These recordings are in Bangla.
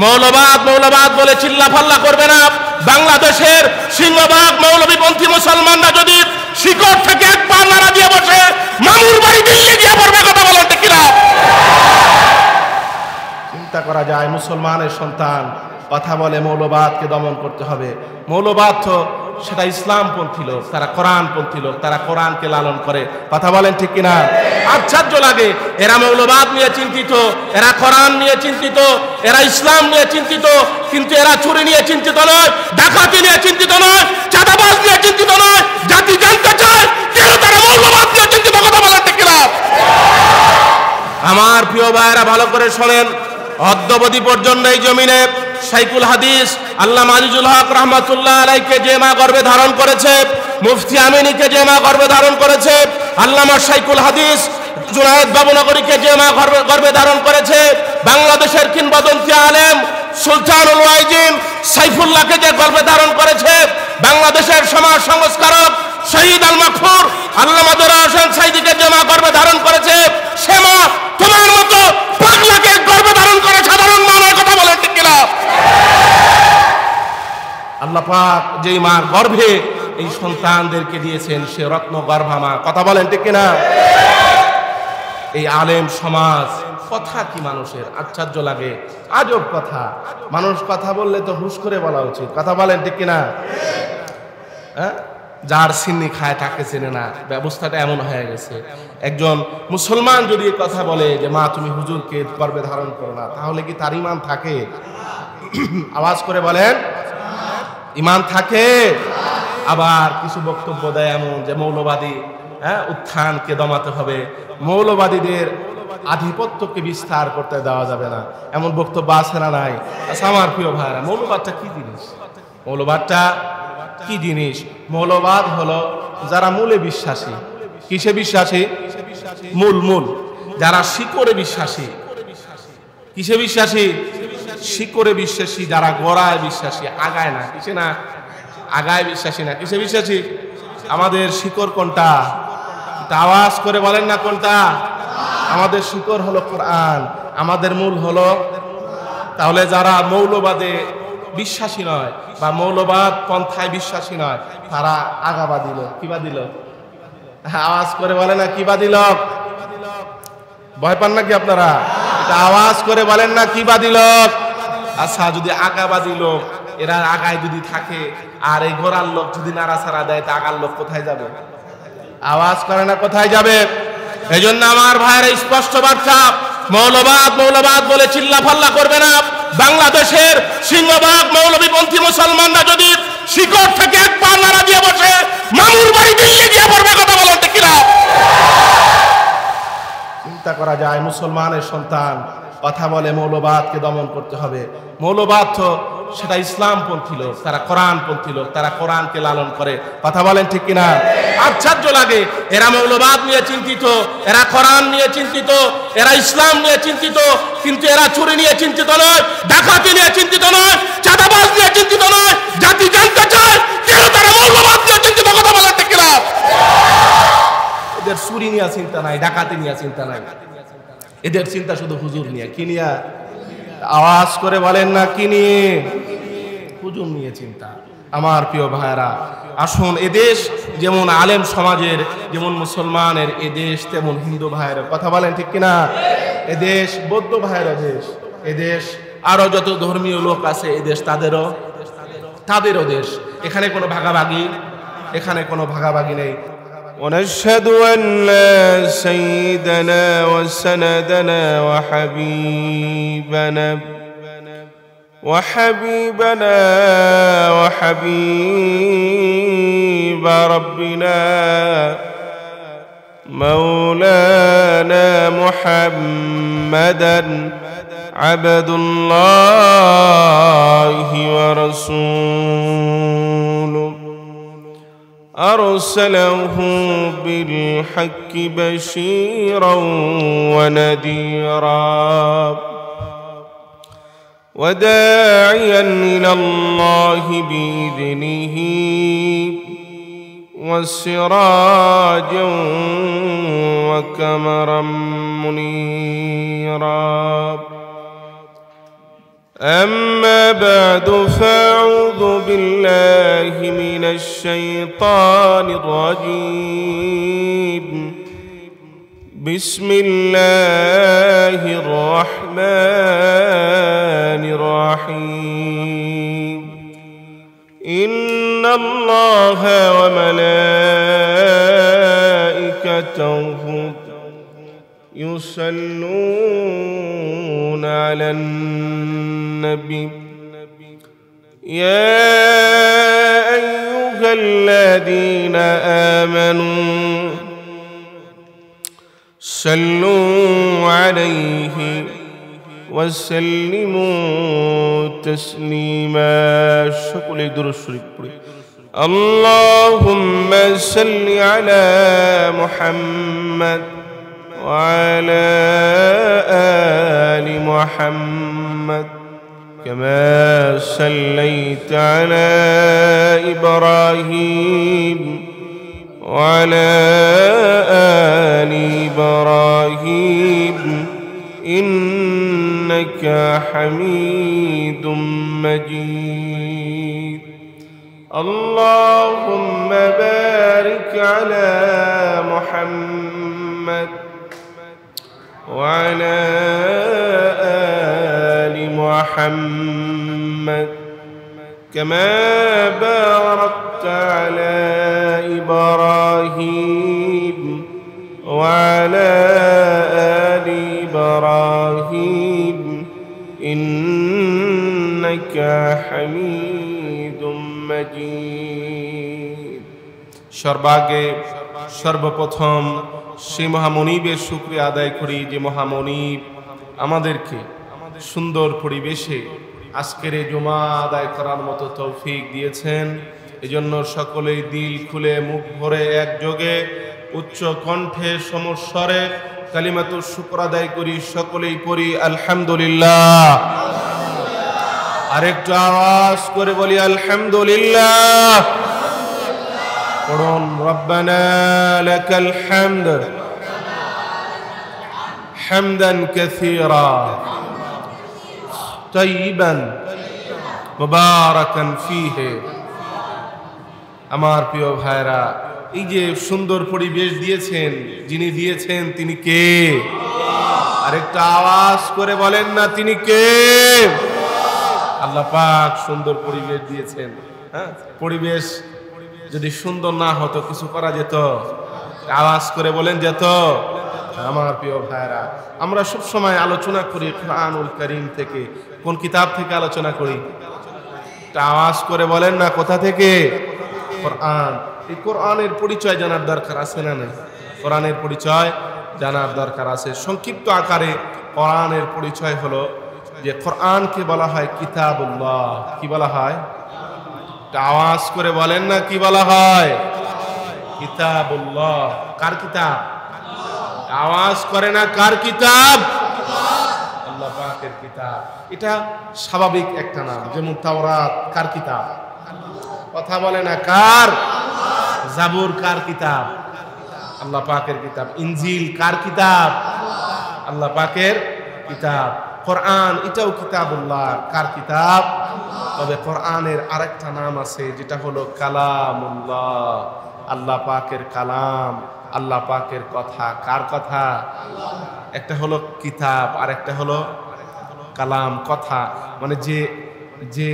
মৌলবাদ মৌলবাদ বলে চিল্লাফাল্লা করবে না। বাংলাদেশের সিংহভাগ মৌলবীপন্থী মুসলমানরা যদি শিকড় থেকে এক পা নাড়া দিয়ে বসে মামুর বাড়ি দিল্লি গিয়ে পড়বে। কথা বলেন ঠিক কিনা? চিন্তা করা যায়, মুসলমানের সন্তান কথা বলে মৌলবাদকে দমন করতে হবে। মৌলবাদ তো সেটা ইসলামপন্থী লোক, তারা কোরআনপন্থী লোক, তারা কোরআনকে লালন করে। কথা বলেন ঠিক কিনা? আশ্চর্য লাগে, এরা মৌলবাদ নিয়ে চিন্তিত, এরা কোরআন নিয়ে চিন্তিত, এরা ইসলাম নিয়ে চিন্তিত, কিন্তু এরা চুরি নিয়ে চিন্তিত নয়, ডাকাতি নিয়ে চিন্তিত নয়, চাঁদাবাজ নিয়ে চিন্তিত নয়। জাতি জানতে চায় কেন তারা মৌলবাদ নিয়ে চিন্তিত। কথা বলেন ঠিক কিনা? আমার প্রিয় ভাইয়েরা ভালো করে শোনেন, অদ্যাবধি পর্যন্ত এই জমিনে শাইখুল হাদিস আল্লামা আজিজুল হক রহমাতুল্লাহ আলাইহিকে যে মা গর্ভে ধারণ করেছে, মুফতি আমিনীকে যে মা গর্ভে ধারণ করেছে, আল্লামা শাইখুল হাদিস জুনায়েদ বাবুনগরীকে যে মা গর্ভে ধারণ করেছে, বাংলাদেশের কিংবদন্তি আলেম সুলতানুল ওয়াইজিন সাইফুল্লাহকে যে গর্ভে ধারণ করেছে, বাংলাদেশের সমাজ সংস্কারক শহীদ আল মাকফুর আল্লামা দেলোয়ার হোসেন সাইদিকে যে মা গর্ভে ধারণ করেছে, সে মা তোমার মতো পাগলাকে গর্ভে ধারণ করে সাধারণ মানুষ। কথা বলেন ঠিক কিনা? আল্লাহ পাক যেই মার গর্ভে এই সন্তানদেরকে দিয়েছেন সে রত্ন গর্ভা মা। কথা বলেন ঠিক কিনা? এই আলেম সমাজ কথা কি মানুষের আশ্চর্য লাগে, আজব কথা। মানুষ কথা বললে তো হুশ করে বলা উচিত। কথা বলেন ঠিক কিনা? হ্যাঁ, যার সিন্নি খায় তাকে চেনে না, ব্যবস্থাটা এমন হয়ে গেছে। একজন মুসলমান যদি কথা বলে যে মা তুমি হুজুরকে গর্ভে ধারণ করো না, তাহলে কি তার ঈমান থাকে? আওয়াজ করে বলেন, ঈমান থাকে? আবার কিছু বক্তব্য দেয় এমন যে মৌলবাদী উত্থানকে দমাতে হবে, মৌলবাদীদের আধিপত্যকে বিস্তার করতে দেওয়া যাবে না, এমন বক্তব্য আছে না নাই? আচ্ছা আমার প্রিয় ভাইরা, মৌলবাদটা কি জিনিস? মৌলবাদটা কি জিনিস? মৌলবাদ হলো যারা মূলে বিশ্বাসী। কিসে বিশ্বাসী? মূল। যারা শিকড়ে বিশ্বাসী। কিসে বিশ্বাসী? শিকড়ে বিশ্বাসী। যারা গোড়ায় বিশ্বাসী, আগায় না। কিসে না? আগায় বিশ্বাসী না। কিসে বিশ্বাসী? আমাদের শিকড় কোনটা? আওয়াজ করে বলেন না কোনটা? আমাদের শিকড় হলো কোরআন, আমাদের মূল হলো। তাহলে যারা মৌলবাদে বিশ্বাসী নয় বা মৌলবাদ পন্থায় বিশ্বাসী নয়, তারা আগাবাদী লোক। কিবাদী লোক? আওয়াজ করে বলেন না কিবাদী লোক? ভয় পান নাকি আপনারা? আওয়াজ করে বলেন না কিবাদী লোক? আচ্ছা, যদি আগাবাদী লোক এরা আগায় যদি থাকে আর এই গোড়ার লোক যদি নাড়াছাড়া দেয়, তা আগার লোক কোথায় যাবে? আওয়াজ করে না কোথায় যাবে? এই জন্য আমার ভাইয়ের স্পষ্ট বার্তা, মৌলবাদ বলে চিল্লাফাল্লা করবে না। বাংলাদেশের সিংহভাগ মৌলবীপন্থী মুসলমানরা যদি শিকড় থেকে এক পা নাড়া দিয়ে বসে মামুর বাড়ি দিল্লি গিয়ে পড়বে। কথা বলেন ঠিক কিনা? চিন্তা করা যায়, মুসলমানের সন্তান কথা বলে মৌলবাদকে দমন করতে হবে। মৌলবাদ তো সেটা ইসলামপন্থী লোক, তারা কোরআনপন্থী লোক, তারা কোরআনকে লালন করে। কথা বলেন ঠিক কিনা? আশ্চর্য লাগে, এরা মৌলবাদ নিয়ে চিন্তিত, এরা কোরআন নিয়ে চিন্তিত, এরা ইসলাম নিয়ে চিন্তিত, কিন্তু এরা চুরি নিয়ে চিন্তিত নয়, ডাকাতি নিয়ে চিন্তিত নয়, চাঁদাবাজ নিয়ে চিন্তিত নয়। জাতি জানতে চায় কেন তারা মৌলবাদ নিয়ে চিন্তিত। কথা বলেন ঠিক কিনা? এদের চুরি নিয়ে চিন্তা নাই, ডাকাতি নিয়ে চিন্তা নাই, এদের চিন্তা শুধু হুজুর নিয়ে। কি নিয়ে? আওয়াজ করে বলেন না কি নিয়ে? হুজুর নিয়ে চিন্তা। আমার প্রিয় ভাইরা, আসুন, এদেশ যেমন আলেম সমাজের, যেমন মুসলমানের এদেশ, তেমন হিন্দু ভাইয়ের। কথা বলেন ঠিক কিনা? এদেশ বৌদ্ধ ভাইয়ের দেশ, এদেশ আরো যত ধর্মীয় লোক আছে এদেশ তাদেরও দেশ। এখানে কোনো ভাগাভাগি নেই। ونشهد أن سيدنا وسندنا وحبيب ربنا مولانا محمدا عبد الله ورسوله أرسله بالحق بشيرا ونذيرا وداعيا إلى الله بإذنه وسراجا وقمرا منيرا أما بعد فأعوذ بالله من الشيطان الرجيم بسم الله الرحمن الرحيم إن الله وملائكته يصلون على النبي يا أيها الذين آمنوا صلوا عليه وسلموا تسليما شكل درس اللهم صل على محمد وعلى آل محمد كما صليت على إبراهيم وعلى آل إبراهيم إنك حميد مجيد اللهم بارك على محمد وعلى آل محمد كما باركت على إبراهيم وعلى آل إبراهيم إنك حميد مجيد সর্বাগে সর্বপ্রথম সেই মহামনিবের শুকরিয়া আদায় করি যে মহামনিব আমাদেরকে সুন্দর পরিবেশে আজকের এই জুমা আদায় করার মতো তৌফিক দিয়েছেন। এজন্য সকলেই দিল খুলে মুখ ভরে একযোগে উচ্চ কণ্ঠে সমস্বরে কালিমাতুশ শুকর আদায় করি। সকলেই পড়ি আলহামদুলিল্লাহ। আরেকটু আওয়াজ করে বলি আলহামদুলিল্লাহ। পড়ুন রব্বানা লাকাল হামদ হামদান কাসীরা তাইয়িবান মুবারাকান ফীহি। আমার প্রিয় ভাইরা, এই যে সুন্দর পরিবেশ দিয়েছেন, যিনি দিয়েছেন তিনি কে? আরেকটা আওয়াজ করে বলেন না, তিনি কে? আল্লাহ পাক সুন্দর পরিবেশ দিয়েছেন। হ্যাঁ, পরিবেশ যদি সুন্দর না হতো কিছু করা যেত? আওয়াজ করে বলেন যেত? আমার প্রিয় ভাইরা, আমরা সব সময় আলোচনা করি কুরআনুল কারীম থেকে। কোন কিতাব থেকে আলোচনা করি? আওয়াজ করে বলেন না, কোথা থেকে? কোরআন। এই কোরআনের পরিচয় জানার দরকার আছে না নাই? কোরআনের পরিচয় জানার দরকার আছে। সংক্ষিপ্ত আকারে কোরআনের পরিচয় হলো যে কোরআনকে বলা হয় কিতাবুল্লাহ। কি বলা হয়? আওয়াজ করে বলেন না, কি বলা হয়? কিতাবুল্লাহ। কার কিতাব? আওয়াজ করে না, কার কিতাব? আল্লাহ পাকের কিতাব। এটা স্বাভাবিক একটা নাম। যেমন তাওরাত কার কিতাব? কথা বলে না, কার? জাবুর কার কিতাব? আল্লাহ পাকের কিতাব। ইনজিল কার কিতাব? আল্লাহ পাকের কিতাব। কোরআন এটাও কিতাবুল্লাহ। কার কিতাব? তবে কোরআনের আরেকটা নাম আছে, যেটা হলো কালামুল্লাহ। আল্লাহ পাকের কালাম, আল্লাহ পাকের কথা। কার কথা? একটা হলো কিতাব আর একটা হলো কালাম, কথা। মানে যে যে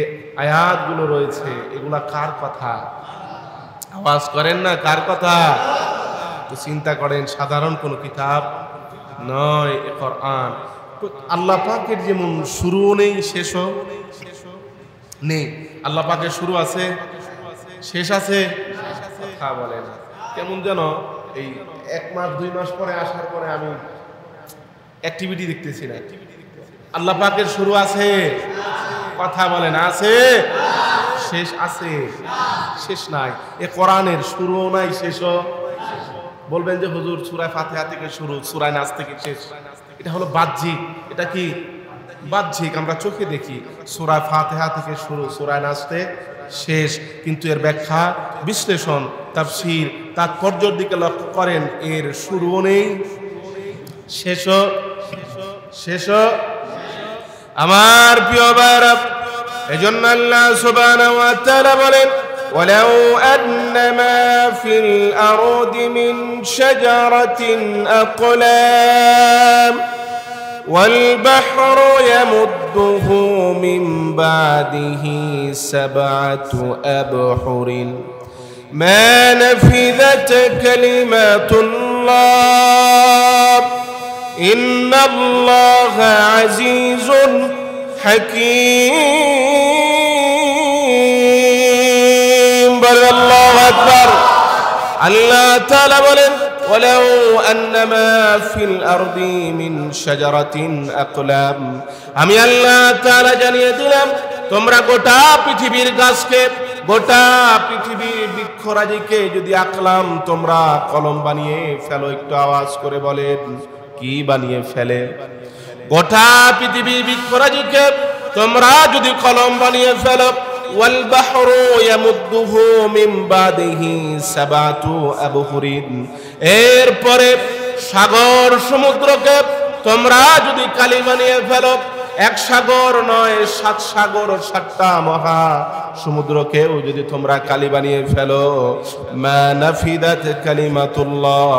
আয়াতগুলো রয়েছে এগুলা কার কথা? আওয়াজ করেন না, কার কথা? তো চিন্তা করেন, সাধারণ কোনো কিতাব নয় এ কোরআন। আল্লাহ পাকের যেমন শুরুও নেই, শেষও নেই। আল্লাহ পাকের শুরু আছে, শেষ আছে? কথা বলে না। কেমন যেন এই 1 মাস 2 মাস পরে আসার পরে আমি অ্যাক্টিভিটি দেখতেছি না। আল্লাহ পাকের শুরু আছে? কথা বলে না, আছে? শেষ আছে? শেষ নাই। এ কোরআনের শুরুও নাই, শেষও। বলবেন যে হুজুর সূরা ফাতিহা থেকে শুরু, সূরা নাস থেকে শেষ। এটা হলো বাহ্যিক। এটা কি? বাহ্যিক, আমরা চোখে দেখি। সূরা ফাতিহা থেকে শুরু, সূরা নাস থেকে শেষ। কিন্তু এর ব্যাখ্যা, বিশ্লেষণ, তাফসীর, তাৎপর্যের দিকে লক্ষ্য করেন, এর শুরুও নেই, শেষও আমার প্রিয় ভাইরা, এজন্য আল্লাহ সুবহানাহু ওয়া তাআলা বলেন, ওয়ালাউ আন্না মা ফিল আরদি মিন শাজারাতিন আকলাম ওয়াল বাহরু ইয়ামুদ্দুহু মিন বাদিহি সাবআতু আবহুরিন মা নাফিযাত কালিমাতুল্লাহ ইন্নাল্লাহা আজিজুন হাকীম। আল্লাহু আকবার। আল্লাহ তাআলা বলেন, ওয়ালাউ আন্নামা ফিল আরদি মিন শাজারাতিন আকলাম, আমি আল্লাহ তাআলা জানিয়ে দিলাম তোমরা গোটা পৃথিবীর গাছকে, গোটা পৃথিবীর বৃক্ষরাজিকে যদি আকলাম তোমরা কলম বানিয়ে ফেলো, একটু আওয়াজ করে বলেন কি বানিয়ে ফেলে? গোটা পৃথিবীর বৃক্ষরাজিকে তোমরা যদি কলম বানিয়ে ফেলো, ওয়াল বাহরু ইয়ামুদ্দুহু মিন বাদিহি সাবআতু আবহুরিন, এরপরে সাগর সমুদ্রকে তোমরা যদি কালি বানিয়ে ফেলো, এক সাগর নয় 7 সাগর 7টা মহা সমুদ্রকেও যদি তোমরা কালি বানিয়ে ফেলো, মা নাফিদাত কালিমাতুল্লাহ,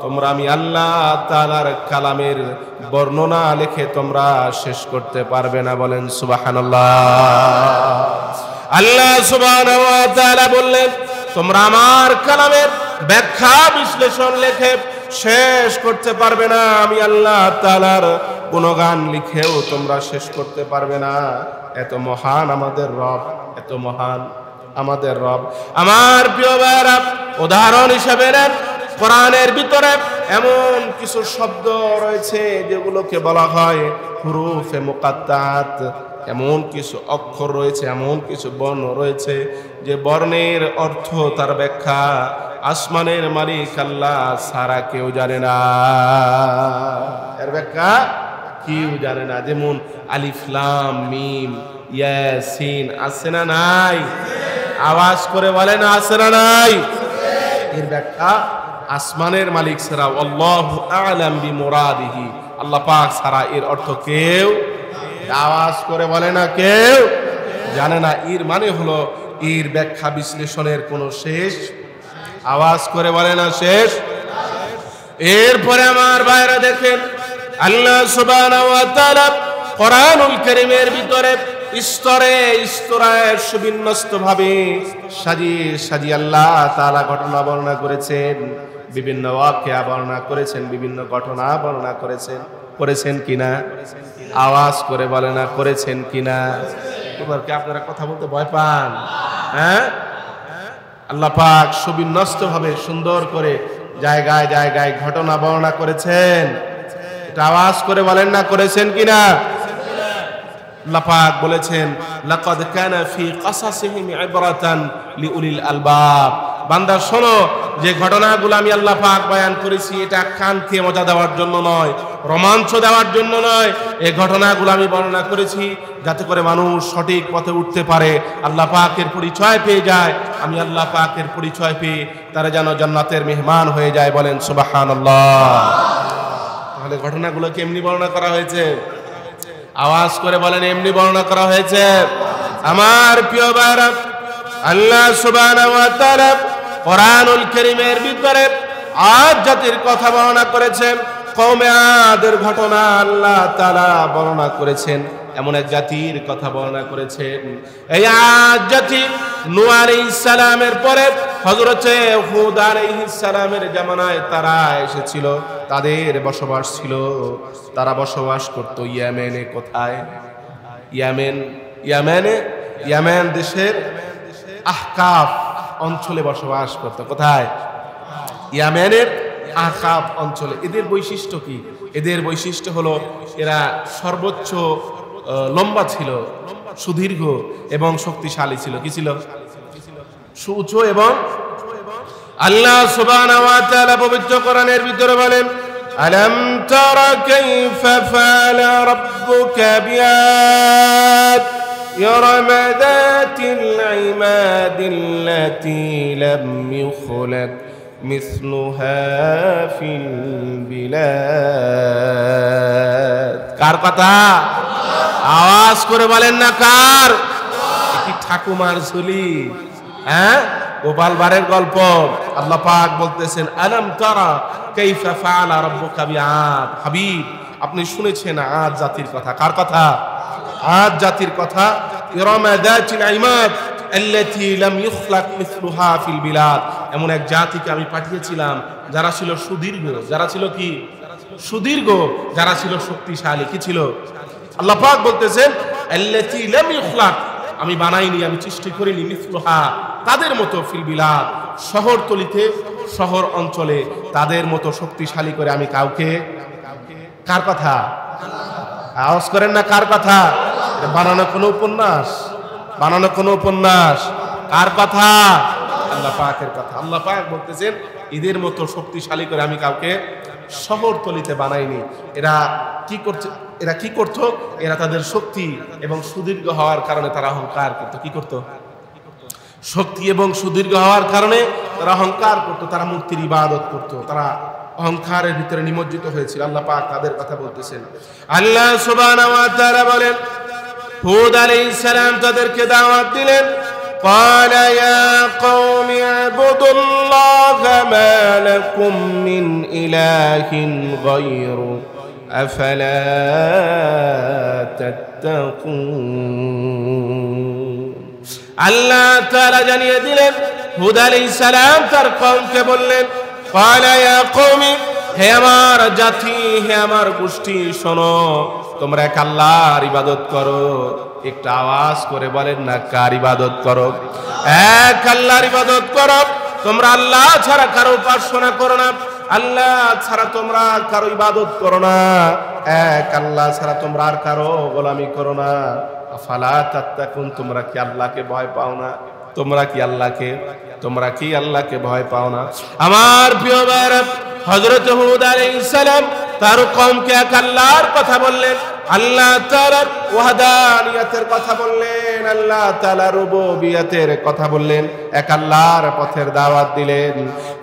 তোমরা আমি আল্লাহ তাআলার কালামের বর্ণনা লিখে তোমরা শেষ করতে পারবে না। বলেন সুবহানাল্লাহ। আল্লাহ সুবহানাহু ওয়া তাআলা বললেন, তোমরা আমার কালামের ব্যাখ্যা বিশ্লেষণ লিখে শেষ করতে পারবে না, আমি আল্লাহ তাআলার গুণগান লিখেও তোমরা শেষ করতে পারবে না। এত মহান আমাদের রব, এত মহান আমাদের রব। আমার প্রিয় ভাইরা, উদাহরণ হিসেবে নেন, কোরআনের ভিতরে এমন কিছু শব্দ রয়েছে যেগুলোকে বলা হয় হুরুফে মুকাত্তাত, এমন কিছু অক্ষর রয়েছে, এমন কিছু বর্ণ রয়েছে যে বর্ণের অর্থ, তার ব্যাখ্যা আসমানের মালিক আল্লাহ ছাড়া কেউ জানে না, এর ব্যাখ্যা কেউ জানে না। যেমন আলিফ লাম মিম ইয়াসিন, আছে না নাই? আওয়াজ করে বলেন আছে না নাই? এর ব্যাখ্যা আসমানের মালিক ছাড়া, আল্লাহু আ'লাম বিমুরাদিহি, আল্লাহ পাক ছাড়া এর অর্থ কেউ, আওয়াজ করে বলে না, কেউ জানে না। এর মানে হলো এর ব্যাখ্যা বিশ্লেষণের কোনো শেষ, আওয়াজ করে বলে না শেষ। এরপরে আমার ভাইরা দেখেন, আল্লাহ সুবহানাহু ওয়া তাআলা কোরআনুল কারীমের ভিতরে স্তরে স্তরে সুবিন্যস্ত ভাবে সাজিয়ে সাজিয়ে আল্লাহ তাআলা ঘটনা বর্ণনা করেছেন, বিভিন্ন ওয়াকিয়া বর্ণনা করেছেন, বিভিন্ন ঘটনা বর্ণনা করেছেন। করেছেন কিনা? আওয়াজ করে বলে না করেছেন কিনা? এবার কি আপনারা কথা বলতে ভয় পান? হ্যাঁ, আল্লাহ পাক সুবিন্যস্ত ভাবে সুন্দর করে জায়গায় জায়গায় ঘটনা বর্ণনা করেছেন। এটা আওয়াজ করে বলেন না করেছেন কিনা? আল্লাহ পাক বলেছেন, লাকাদ কানা ফি কাসাসিহিম ইবরাতান লিউলিল আলবাব, বান্দা শোনো, যে ঘটনাগুলো আমি আল্লাহ পাক বয়ান করেছি এটা কানকে মজা দেওয়ার জন্য নয়, রোমাঞ্চ দেওয়ার জন্য নয়, এই ঘটনাগুলো আমি বর্ণনা করেছি যাতে করে মানুষ সঠিক পথে উঠতে পারে, আল্লাহ পাকের পরিচয় পেয়ে যায়। আমি আল্লাহ পাকের পরিচয় পেয়ে তারা যেন জান্নাতের মেহমান হয়ে যায়। বলেন সুবহানাল্লাহ। তাহলে ঘটনাগুলো কেমনি বর্ণনা করা হয়েছে? আওয়াজ করে বলেন এমনি বর্ণনা করা হয়েছে। আমার প্রিয় ভাইরা, আল্লাহ সুবহানাহু ওয়া তাআলা কোরআনুল কারীমের ভিতরে আদ জাতির কথা বর্ণনা করেছেন, কওমে আদের ঘটনা আল্লাহ তাআলা বর্ণনা করেছেন, এমন এক জাতির কথা বর্ণনা করেছেন। এই আদ জাতি নূহ আলাইহিস সালামের পরে হযরতে হুদ আলাইহিস সালামের জামানায় তারা এসেছিল, তাদের বসবাস ছিল, তারা বসবাস করত ইয়েমেনে। কোথায়? ইয়েমেন দেশের আহকাফ অঞ্চলে বসবাস করত। কোথায়? ইয়েমেনের আহকাফ অঞ্চলে। এদের বৈশিষ্ট্য কি? এদের বৈশিষ্ট্য হলো এরা সর্বোচ্চ লম্বা ছিল, সুদীর্ঘ এবং শক্তিশালী ছিল। কি ছিল? সুউচ্চ। এবং আল্লাহ সুবহানাহু ওয়া তাআলা পবিত্র কোরআনের ভিতরে বলেন, আলাম তারা কাইফা ফাআলা রাব্বুকা বিআদ ইরম যাতিল ইমাদিল্লাতী লাম ইউখলাক মিসলুহা ফিল বিলাদ। কার কথা? আওয়াজ করে বলেন না কার? কি ঠাকুমার ঝুলি? হ্যাঁ, গোপাল ভাঁড়ের গল্প। আল্লাহ পাক বলতেছেন আলাম তারা কাইফা ফাআলা রাব্বুকা বিআদ। হাবিব, আপনি শুনেছেন আদ জাতির কথা? কার কথা? আদ জাতির কথা। ইরামা যাতিল ইমাদ আল্লাতী লাম ইখলাক মিসলুহা ফিল বিলাদ। এমন এক জাতিকে আমি পাঠিয়েছিলাম যারা ছিল সুদীর্ঘ, যারা ছিল কি? সুদীর্ঘ, যারা ছিল শক্তিশালী। কি ছিল? আল্লাহ পাক বলতেছেন আল্লাতী লাম ইখলাক, আমি বানাইনি, আমি সৃষ্টি করিনি, মিসলুহা, তাদের মতো, ফিল বিলাদ, শহরতলিতে, শহর অঞ্চলে তাদের মতো শক্তিশালী করে আমি কাউকে। কার কথা? আওয়াজ করেন না কার কথা? বানানো কোনো উপন্যাস? বানানো কোনো উপন্যাস? কার কথা? আল্লাহ পাকের কথা। আল্লাহ পাক বলতেছেন এদের মতো শক্তিশালী করে আমি কাউকে শহরতলিতে বানাইনি। এরা কি করছে? এরা কি করতো? এরা তাদের শক্তি এবং সুদীর্ঘ হওয়ার কারণে তারা অহংকার করতো। কি করতো? শক্তি এবং সুদীর্ঘ হওয়ার কারণে তারা অহংকার করতো, তারা মূর্তির ইবাদত করতো, তারা অহংকারের ভিতরে নিমজ্জিত হয়েছিল। আল্লাহ পাক তাদের কথা বলতেছেন। আল্লাহ সুবহানাহু ওয়া তাআলা বলেন, হুদ আলাইহিস সালাম তাদেরকে দাওয়াত দিলেন। قال يا قوم اعبدوا الله ما لكم من إله غيره أفلا تتقون। আল্লাহ তাআলা জানিয়ে দিলেন, হুদ আলাইহিস সালাম তার কওমকে বললেন, قال يا قوم, হে আমার জাতি, হে আমার গোষ্ঠী, শোনো, তোমরা এক আল্লাহর ইবাদত করো। একটা আওয়াজ করে বলেন না কার ইবাদত করো? এক আল্লাহর ইবাদত করো। তোমরা আল্লাহ ছাড়া কারো উপাসনা করো না, আল্লাহ ছাড়া তোমরা কারো ইবাদত করো না, এক আল্লাহ ছাড়া তোমরা আর কারো গোলামি করো না। আফালা তাত্তাকুন, তোমরা কি আল্লাহকে ভয় পাও না? তোমরা কি আল্লাহকে ভয় পাও না? আমার প্রিয় ভাইরা, হযরত হুদ আলাইহিস সালাম তার কওমকে এক আল্লাহর কথা বললেন, আল্লাহ তাআলার ওয়াহদানিয়তের কথা বললেন, আল্লাহ তাআলার রুবুবিয়তের কথা বললেন, এক আল্লাহর পথের দাওয়াত দিলেন।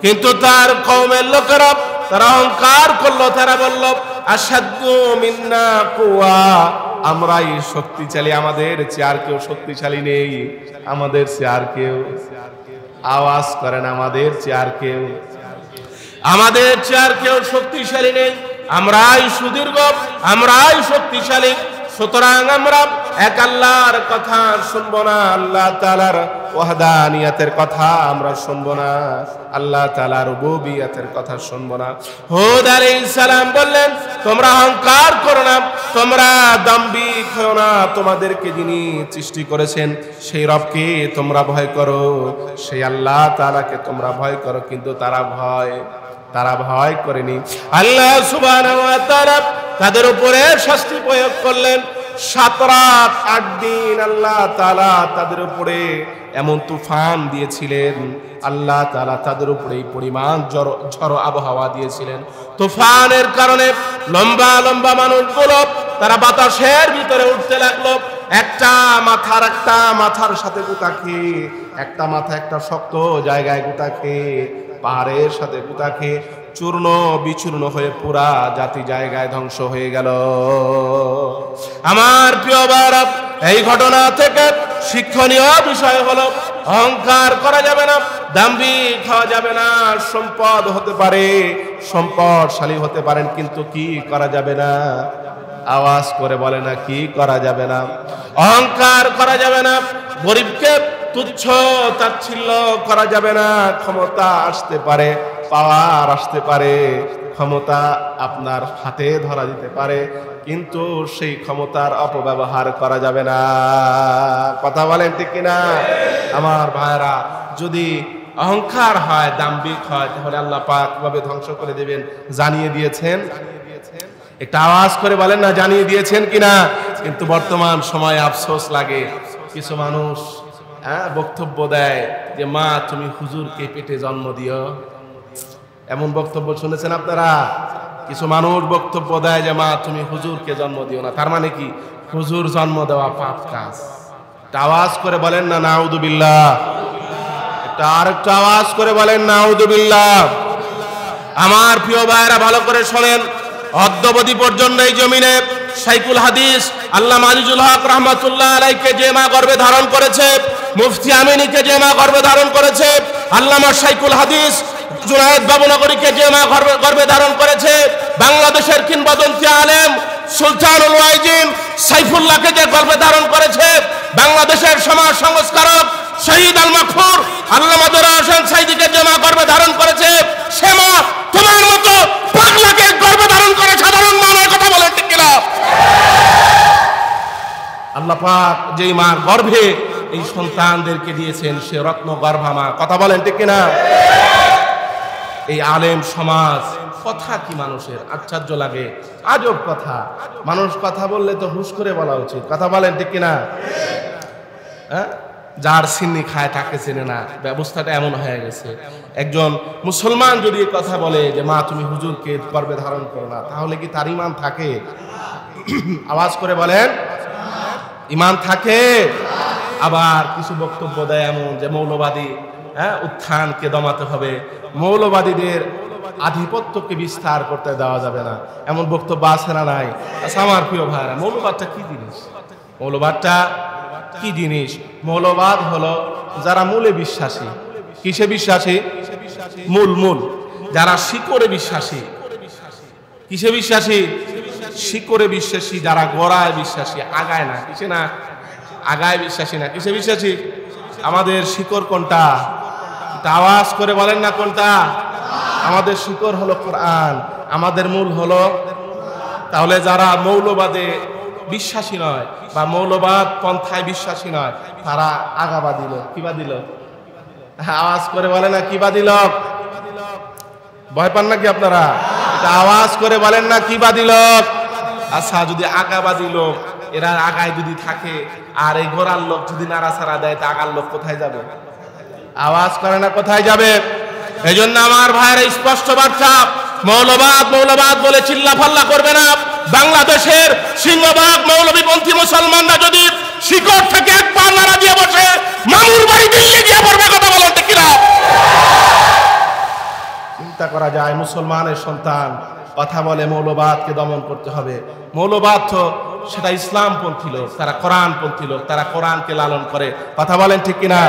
কিন্তু তার কওমের লোকেরা তারা অহংকার করলো, তারা বলল আশাদ্দু মিন্না কুওয়া, আমরাই শক্তিশালী, আমাদের চেয়ে আর কেউ শক্তিশালী নেই, আমাদের চেয়ে আর কেউ। আওয়াজ করেন, আমাদের চেয়ে আর কেউ, আমাদের চেয়ে আর কেউ শক্তিশালী নেই, আমরাই সুদীর্ঘ, আমরাই শক্তিশালী। সুতরাং আমরা এক আল্লাহর কথা শুনবো না, আল্লাহ তাআলার ওয়াহদানিয়তের কথা আমরা শুনবো না, আল্লাহ তাআলার রুবুবিয়তের কথা শুনবো না। হুদ আলাইহিস সালাম বললেন, তোমরা অহংকার করো না, তোমরা দাম্ভিক হও না, তোমাদেরকে যিনি সৃষ্টি করেছেন সেই রবকে তোমরা ভয় করো, সেই আল্লাহ তাআলাকে তোমরা ভয় করো। কিন্তু তারা ভয় করেনি। আল্লাহ সুবহানাহু ওয়া তাআলা তাদের উপরে শাস্তি প্রয়োগ করলেন। 7 রাত 8 দিন আল্লাহ তাআলা তাদের উপরে এমন তুফান দিয়েছিলেন, আল্লাহ তাআলা তাদের উপরে এই পরিমাণ ঝড় আবহাওয়া দিয়েছিলেন। তুফানের কারণে লম্বা লম্বা মানুষগুলো তারা বাতাসের ভিতরে উঠতে লাগলো, একটা মাথার সাথে গুতা খেয়ে, একটা মাথা একটা শক্ত জায়গায় গুতা খেয়ে, পাহাড়ের সাথে গুতা খেয়ে চূর্ণ বিচূর্ণ হয়ে পুরা জাতি জায়গায় ধ্বংস হয়ে গেল। আমার প্রিয় ভাইরা, এই ঘটনা থেকে শিক্ষণীয় বিষয় হলো অহংকার করা যাবে না, দাম্ভিক হওয়া যাবে না। সম্পদ হতে পারে, সম্পদশালী হতে পারেন, কিন্তু কি করা যাবে না? আওয়াজ করে বলে না, কি করা যাবে না? অহংকার করা যাবে না, গরিবকে তুচ্ছ তাচ্ছিল্য করা যাবে না। ক্ষমতা আসতে পারে, পাওয়ার আসতে পারে, ক্ষমতা আপনার হাতে ধরা দিতে পারে, কিন্তু সেই ক্ষমতার অপব্যবহার করা যাবে না। কথা বলেন ঠিক কিনা? আমার ভাইরা, যদি অহংকার হয়, দাম্ভিক হয়, তাহলে আল্লাহ পাক কিভাবে ধ্বংস করে দেবেন জানিয়ে দিয়েছেন। একটা আওয়াজ করে বলেন না, জানিয়ে দিয়েছেন কিনা? কিন্তু বর্তমান সময়ে আফসোস লাগে, কিছু মানুষ বক্তব্য দেয় যে মা তুমি হুজুরকে পেটে জন্ম দিও। এমন বক্তব্য শুনেছেন আপনারা? কিছু মানুষ বক্তব্য দেয় যে মা তুমি হুজুরকে জন্ম দিও না। তার মানে কি? হুজুর জন্ম দেওয়া পাপ কাজ। একটা আওয়াজ করে বলেন না নাউযুবিল্লাহ। আরেকটা আওয়াজ করে বলেন নাউযুবিল্লাহ। আমার প্রিয় ভাইরা, ভালো করে শোনেন। অদ্যাবধি পর্যন্ত এই জমিনে শাইখুল হাদিস আল্লামা আজিজুল হক রাহমাতুল্লাহ আলাইহিকে যে মা গর্ভে ধারণ করেছে, মুফতি আমিনীকে যে মা গর্ভে ধারণ করেছে, আল্লামা শাইখুল হাদিস জুনায়েদ বাবুনগরীকে যে মা গর্ভে ধারণ করেছে, বাংলাদেশের কিংবদন্তি আলেম সুলতানুল ওয়াইজিন সাইফুল্লাহকে যে গর্ভে ধারণ করেছে, বাংলাদেশের সমাজ সংস্কারক শহীদ আল মাকফুর আল্লামা দেলোয়ার হোসেন সাইদিকে যে মা গর্ভে ধারণ করেছে, সে মা তোমার মতো পাগলাকে গর্ভে ধারণ করে সাধারণ মানের কথা বলেন ঠিক কিনা? আল্লাহ পাক যেই মার গর্ভে এই সন্তানদেরকে দিয়েছেন সে রত্ন গর্ভা মা, কথা বলেন ঠিক কিনা? এই আলেম সমাজ কথা কি মানুষের আশ্চর্য লাগে, আজব কথা। মানুষ কথা বললে তো হুশ করে বলা উচিত, কথা বলেন ঠিক কিনা? হ্যাঁ, যার সিন্নি খায় তাকে চেনে না, ব্যবস্থাটা এমন হয়ে গেছে। একজন মুসলমান যদি কথা বলে যে মা তুমি হুজুরকে গর্ভে ধারণ করো না, তাহলে কি তার ইমান থাকে? আওয়াজ করে বলেন, ইমান থাকে? আবার কিছু বক্তব্য দেয় এমন যে মৌলবাদী উত্থানকে দমাতে হবে, মৌলবাদীদের আধিপত্যকে বিস্তার করতে দেওয়া যাবে না, এমন বক্তব্য আছে না নাই? আচ্ছা আমার প্রিয় ভাইরা, মৌলবাদটা কি জিনিস? মৌলবাদটা কি জিনিস? মৌলবাদ হলো যারা মূলে বিশ্বাসী। কিসে বিশ্বাসী? মূল। যারা শিকড়ে বিশ্বাসী। কিসে বিশ্বাসী? শিকড়ে বিশ্বাসী। যারা গোড়ায় বিশ্বাসী, আগায় না। কিসে না? আগায় বিশ্বাসী না। কিসে বিশ্বাসী? আমাদের শিকড় কোনটা? আওয়াজ করে বলেন না কোনটা? আমাদের শিকড় হলো কোরআন, আমাদের মূল হলো। তাহলে যারা মৌলবাদে বিশ্বাসী নয় বা মৌলবাদ পন্থায় বিশ্বাসী নয়, তারা আগাবাদী লোক। কিবাদী লোক? আওয়াজ করে বলে না কিবাদী লোক? ভয় পান নাকি আপনারা? আওয়াজ করে বলেন না কিবাদী লোক? আচ্ছা, যদি আগাবাদী লোক এরা আগায় যদি থাকে আর এই গোড়ার লোক যদি নাড়াছাড়া দেয়, তা আগার লোক কোথায় যাবে? আওয়াজ করে না কোথায় যাবে? এই জন্য আমার ভাইয়ের স্পষ্ট বার্তা, মৌলবাদ বলে চিল্লাফাল্লা করবে না। বাংলাদেশের সিংহভাগ মৌলবীপন্থী মুসলমানরা যদি শিকড় থেকে এক পা নাড়া দিয়ে বসে, মামুর বাড়ি দিল্লি গিয়ে পড়বে, কথা বলেন ঠিক কিনা? চিন্তা করা যায়, মুসলমানের সন্তান কথা বলে মৌলবাদকে দমন করতে হবে। মৌলবাদ তো সেটা ইসলামপন্থী লোক, তারা কোরআনপন্থী লোক, তারা কোরআনকে লালন করে, কথা বলেন ঠিক কিনা?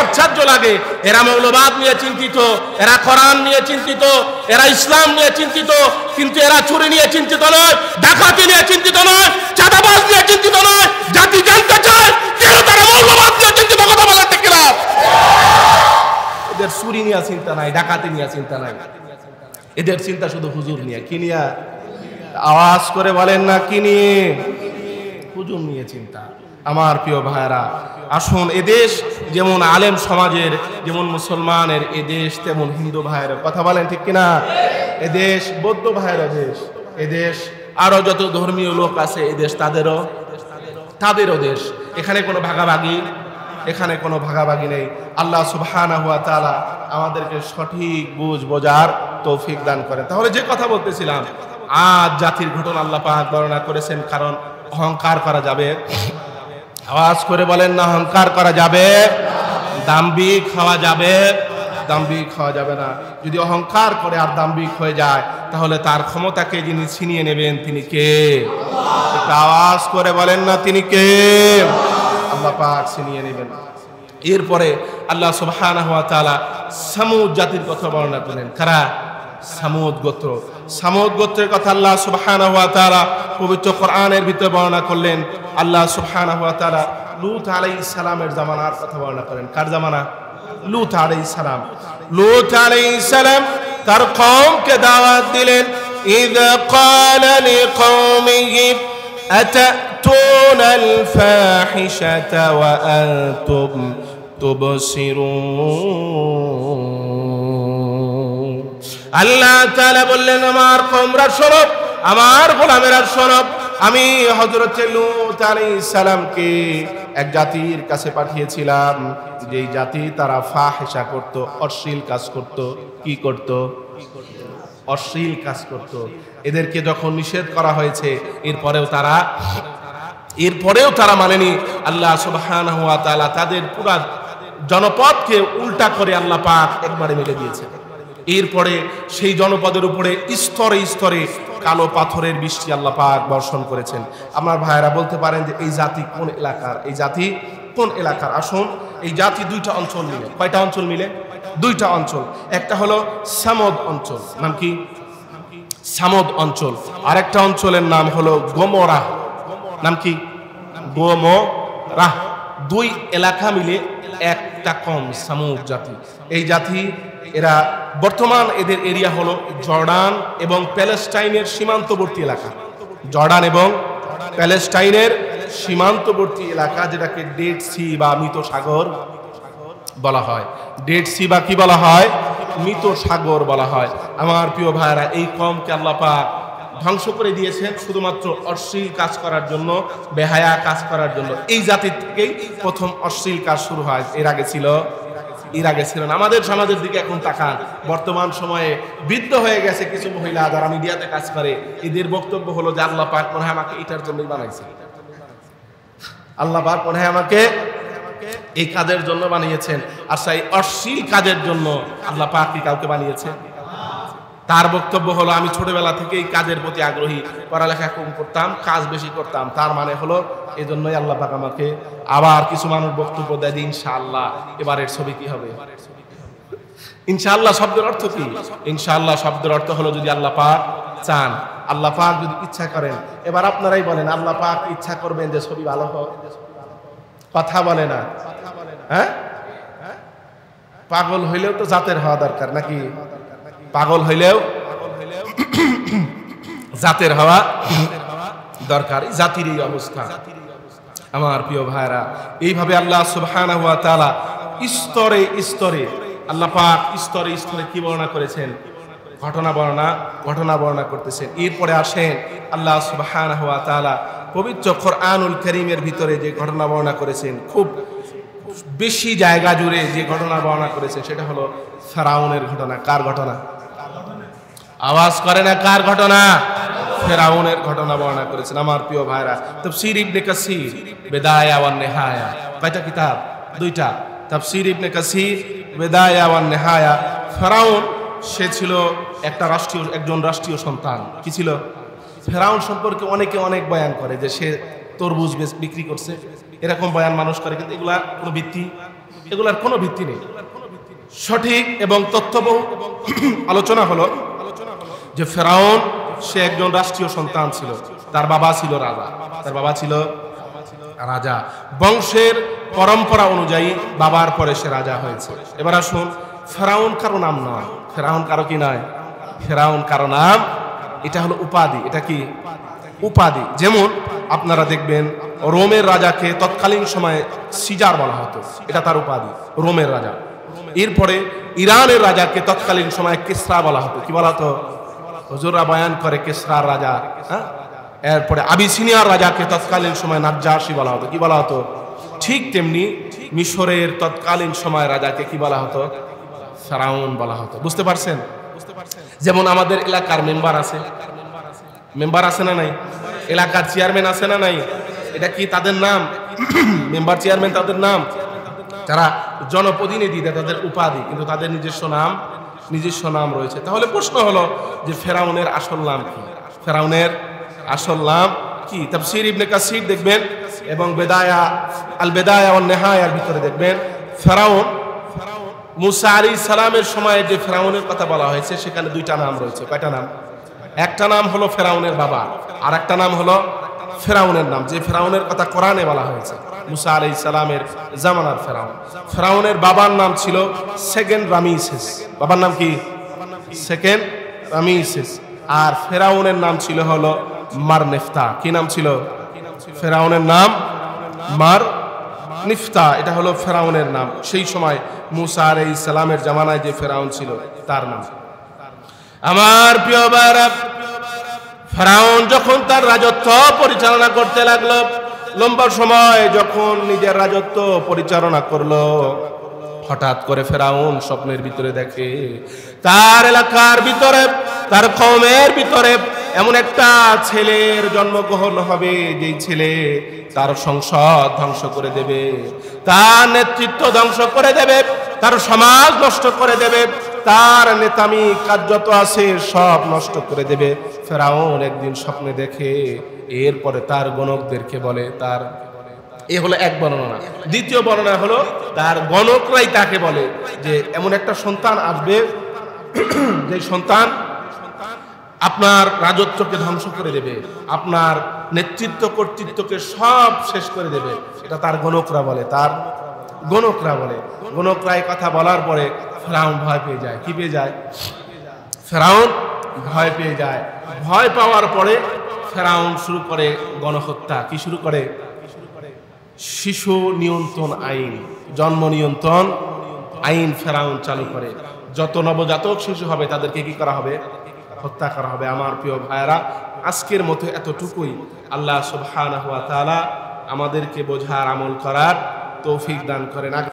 আশ্চর্য লাগে, এরা মৌলবাদ নিয়ে চিন্তিত, এরা কোরআন নিয়ে চিন্তিত, এরা ইসলাম নিয়ে চিন্তিত, কিন্তু এরা চুরি নিয়ে চিন্তিত নয়, ডাকাতি নিয়ে চিন্তিত নয়, চাঁদাবাজ নিয়ে চিন্তিত নয়। জাতি জানতে চায় কেন তারা মৌলবাদ নিয়ে চিন্তিত, কথা বলেন ঠিক কিনা? এদের চুরি নিয়ে চিন্তা নাই, ডাকাতি নিয়ে চিন্তা নাই, এদের চিন্তা শুধু হুজুর নিয়ে। কি নিয়ে? আওয়াজ করে বলেন না কি নিয়ে? হুজুর নিয়ে চিন্তা। আমার প্রিয় ভাইরা, আসুন, এদেশ যেমন আলেম সমাজের, যেমন মুসলমানের এদেশ, তেমন হিন্দু ভাইয়ের, কথা বলেন ঠিক কিনা? এদেশ বৌদ্ধ ভাইয়ের দেশ, এদেশ আরো যত ধর্মীয় লোক আছে এদেশ তাদেরও দেশ। এখানে কোনো ভাগাভাগি নেই। আল্লাহ সুবহানাহু ওয়া তাআলা আমাদেরকে সঠিক বুঝ বোঝার তৌফিক দান করেন। তাহলে যে কথা বলতেছিলাম, আজ জাতির ঘটনা আল্লাহ পাক বর্ণনা করেছেন, কারণ অহংকার করা যাবে। আওয়াজ করে বলেন না, অহংকার করা যাবে? দাম্ভিক হওয়া যাবে? দাম্ভিক হওয়া যাবে না। যদি অহংকার করে আর দাম্ভিক হয়ে যায়, তাহলে তার ক্ষমতাকে যিনি ছিনিয়ে নেবেন তিনি কে? আওয়াজ করে বলেন না, তিনি কে? আল্লাহ পাক ছিনিয়ে নেবেন। এরপরে আল্লাহ সুবহানাহু ওয়া তাআলা সামুদ জাতির কথা বর্ণনা করেন। কারা? সামুদ গোত্র। সামুদ গোত্রের কথা আল্লাহ সুবহানাহু ওয়া তাআলা পবিত্র কোরআনের ভিতরে বর্ণনা করলেন। আল্লাহ সুবহানাহু ওয়া তাআলা লূত আলাইহিস সালামের জামানার কথা বর্ণনা করেন। কার জামানা? লূত আলাইহিস সালাম। লূত আলাইহিস সালাম তার কওমকে দাওয়াত দিলেন। ইযা ক্বালা লিকওমিহি আতাতুনাল ফাহিশাতা ওয়া আনতুম তুবসিরুন। আল্লাহ তাআলা বললেন, আমার কওমরা শোনো, আমার গোলামেরা শোনো, আমি হযরত লূত আলাইহিস সালামকে এক জাতির কাছে পাঠিয়েছিলাম, যেই জাতি তারা ফাহিশা করত, অশ্লীল কাজ করত। কি করত? অশ্লীল কাজ করত। এদেরকে যখন নিষেধ করা হয়েছে, এরপরেও তারা মানেনি। আল্লাহ সুবহানাহু ওয়া তাআলা তাদের পুরা জনপদকে উল্টা করে আল্লাহ পাক একবারে মেরে দিয়েছেন। এরপরে সেই জনপদের উপরে স্তরে স্তরে কালো পাথরের বৃষ্টি আল্লাহ পাক বর্ষণ করেছেন। আমার ভাইয়েরা বলতে পারেন যে এই জাতি কোন এলাকার, এই জাতি কোন এলাকার? আসুন, এই জাতি দুইটা অঞ্চল মিলে। কয়টা অঞ্চল মিলে? দুইটা অঞ্চল। একটা হলো সামদ অঞ্চল, নাম কি? সামদ অঞ্চল। আরেকটা অঞ্চলের নাম হলো গোমরা, নাম কি? গোমরা। দুই এলাকা মিলে একটা কম সামুদ জাতি। এই জাতি, এরা বর্তমান এদের এরিয়া হলো জর্ডান এবং প্যালেস্টাইনের সীমান্তবর্তী এলাকা। জর্ডান এবং প্যালেস্টাইনের সীমান্তবর্তী এলাকা, যেটাকে ডেড সি বা মৃত সাগর বলা হয়। ডেড সি বা কি বলা হয়? মৃত সাগর বলা হয়। আমার প্রিয় ভাইরা, এই কমকে আল্লাহ পাক ধ্বংস করে দিয়েছেন শুধুমাত্র অশ্লীল কাজ করার জন্য, বেহায়া কাজ করার জন্য। এই জাতির থেকেই প্রথম অশ্লীল কাজ শুরু হয়। এর আগে ছিল না। আমাদের সমাজের দিকে এখন তাকান, বর্তমান সময়ে বৃদ্ধ হয়ে গেছে কিছু মহিলা যারা মিডিয়াতে কাজ করে, এদের বক্তব্য হলো যে আল্লাহ পাক মনে হয় আমাকে এটার জন্যই বানাইছে, আল্লাহ পাক মনে হয় আমাকে এই কাজের জন্য বানিয়েছেন। আর সেই অশ্লীল কাজের জন্য আল্লাহ পাক কি কাউকে বানিয়েছে? তার বক্তব্য হলো আমি ছোটবেলা থেকে এই কাজের প্রতি আগ্রহী, পড়ালেখা কম করতাম, কাজ বেশি করতাম, তার মানে হলো এই জন্যই আল্লাহ পাক আমাকে। আবার কিছু মানুষ বক্তব্য দেয় যে ইনশাআল্লাহ এবারের ছবি কি হবে? ইনশাআল্লাহ শব্দের অর্থ কি? ইনশাআল্লাহ শব্দের অর্থ হলো যদি আল্লাহ পাক চান, আল্লাহ পাক যদি ইচ্ছা করেন। এবার আপনারাই বলেন, আল্লাহ পাক ইচ্ছা করবেন যে ছবি ভালো হোক? কথা বলে না, হ্যাঁ? পাগল হইলেও তো জাতের হওয়া দরকার নাকি? পাগল হইলেও জাতের হওয়া দরকার। জাতির এই অবস্থা। আমার প্রিয় ভাইরা, এইভাবে আল্লাহ সুবহানাহু ওয়া তাআলা স্তরে স্তরে আল্লাহ পাক স্তরে স্তরে কি বর্ণনা করেছেন? ঘটনা বর্ণনা করতেছেন। এরপরে আসেন আল্লাহ সুবহানাহু ওয়া তাআলা পবিত্র কোরআনুল কারীমের ভিতরে যে ঘটনা বর্ণনা করেছেন, খুব বেশি জায়গা জুড়ে যে ঘটনা বর্ণনা করেছেন, সেটা হলো ফেরাউনের ঘটনা। কার ঘটনা? আওয়াজ করে না, কার ঘটনা? ফেরাউনের ঘটনা বর্ণনা করেছেন। আমার প্রিয় ভাইরা, তাফসীর ইবনে কাসীর, বিদায়া ওয়ান নিহায়া, কয়টা কিতাব? দুইটা। তাফসীর ইবনে কাসীর, বিদায়া ওয়ান নিহায়া। ফেরাউন সে ছিল একজন রাষ্ট্রীয় সন্তান। কি ছিল? ফেরাউন সম্পর্কে অনেকে অনেক বয়ান করে যে সে তরমুজ বিক্রি করছে, এরকম বয়ান মানুষ করে, কিন্তু এগুলার কোনো ভিত্তি নেই। সঠিক এবং তথ্যবহ আলোচনা হলো যে ফেরাউন সে একজন রাষ্ট্রীয় সন্তান ছিল। তার বাবা ছিল রাজা। বংশের পরম্পরা অনুযায়ী বাবার পরে সে রাজা হয়েছে। এবার আসুন, ফেরাউন কারো নাম নয়। ফেরাউন কারো কি নয়? ফেরাউন কারো নাম। এটা হলো উপাধি। এটা কি? উপাধি। যেমন আপনারা দেখবেন রোমের রাজাকে তৎকালীন সময়ে সিজার বলা হতো, এটা তার উপাধি, রোমের রাজা। এরপরে ইরানের রাজাকে তৎকালীন সময়ে কিসরা বলা হতো। কি বলা হতো? হুজুররা বয়ান করে কিসরার রাজা। এরপরে আবিসিনিয়ার রাজাকে তৎকালীন সময় নাজ্জাশী বলা হতো। কি বলা হতো? ঠিক তেমনি মিশরের তৎকালীন সময় রাজাকে কি বলা হতো? ফেরাউন বলা হতো। বুঝতে পারছেন? যেমন আমাদের এলাকার মেম্বার আছে না নাই? এলাকার চেয়ারম্যান আছে না নাই? এটা কি তাদের নাম? মেম্বার চেয়ারম্যান তাদের নাম, যারা জনপ্রতিনিধি তাদের উপাধি, কিন্তু তাদের নিজস্ব নাম রয়েছে। তাহলে প্রশ্ন হলো যে ফেরাউনের আসল নাম কি? ফেরাউনের আসল নাম কি? তাফসীর ইবনে কাসীর দেখবেন এবং আল বিদায়া ওয়ান নিহায়ার ভিতরে দেখবেন ফেরাউন মুসা আলাইহিস সালামের সময় যে ফেরাউনের কথা বলা হয়েছে, সেখানে দুইটা নাম রয়েছে। কয়টা নাম? একটা নাম হলো ফেরাউনের বাবা, আর একটা নাম হলো ফেরাউনের নাম, যে ফেরাউনের কথা কোরআনে বলা হয়েছে, মুসা আলাইহিস সালামের জামানার ফেরাউন। ফেরাউনের বাবার নাম ছিল সেকেন্ড রামিসেস। বাবার নাম কি? সেকেন্ড রামিসেস। আর ফেরাউনের নাম ছিল হলো মার নিফতা। কি নাম ছিল? ফেরাউনের নাম মার নিফতা। এটা হলো ফেরাউনের নাম। সেই সময় মুসা আলাইহিস সালামের জামানায় যে ফেরাউন ছিল তার নাম। আমার প্রিয় ভাইরা, ফেরাউন যখন তার রাজত্ব পরিচালনা করতে লাগলো, লম্বা সময় যখন নিজের রাজত্ব পরিচালনা করলো, হঠাৎ করে ফেরাউন স্বপ্নের ভিতরে দেখে তার এলাকার ভিতরে, তার কওমের ভিতরে এমন একটা ছেলের জন্মগ্রহণ হবে, যেই ছেলে তার সংসদ ধ্বংস করে দেবে, তার নেতৃত্ব ধ্বংস করে দেবে, তার সমাজ নষ্ট করে দেবে। তার নেতামি কাজ যত আছে সব নষ্ট করে দেবে। ফেরাউন একদিন স্বপ্নে দেখে, এরপরে তার গণকদেরকে বলে, তার এ হলো এক বর্ণনা। দ্বিতীয় বর্ণনা হলো তার গণকরাই তাকে বলে যে এমন একটা সন্তান আসবে যে সন্তান আপনার রাজত্বকে ধ্বংস করে দেবে, আপনার নেতৃত্ব কর্তৃত্বকে সব শেষ করে দেবে। এটা তার গণকরা বলে, তার গণকরা বলে। গণকরা এই কথা বলার পরে ফেরাউন ভয় পেয়ে যায়। কি পেয়ে যায়? ফেরাউন ভয় পেয়ে যায়। ভয় পাওয়ার পরে ফেরাউন শুরু করে গণহত্যা। কি শুরু করে? শিশু নিয়ন্ত্রণ আইন, জন্ম নিয়ন্ত্রণ আইন ফেরাউন চালু করে। যত নবজাতক শিশু হবে তাদেরকে কি করা হবে? হত্যা করা হবে। আমার প্রিয় ভাইয়েরা, আজকের মতো এতটুকুই। আল্লাহ সুবহানাহু ওয়া তাআলা আমাদেরকে বোঝার আমল করার তৌফিক দান করেন।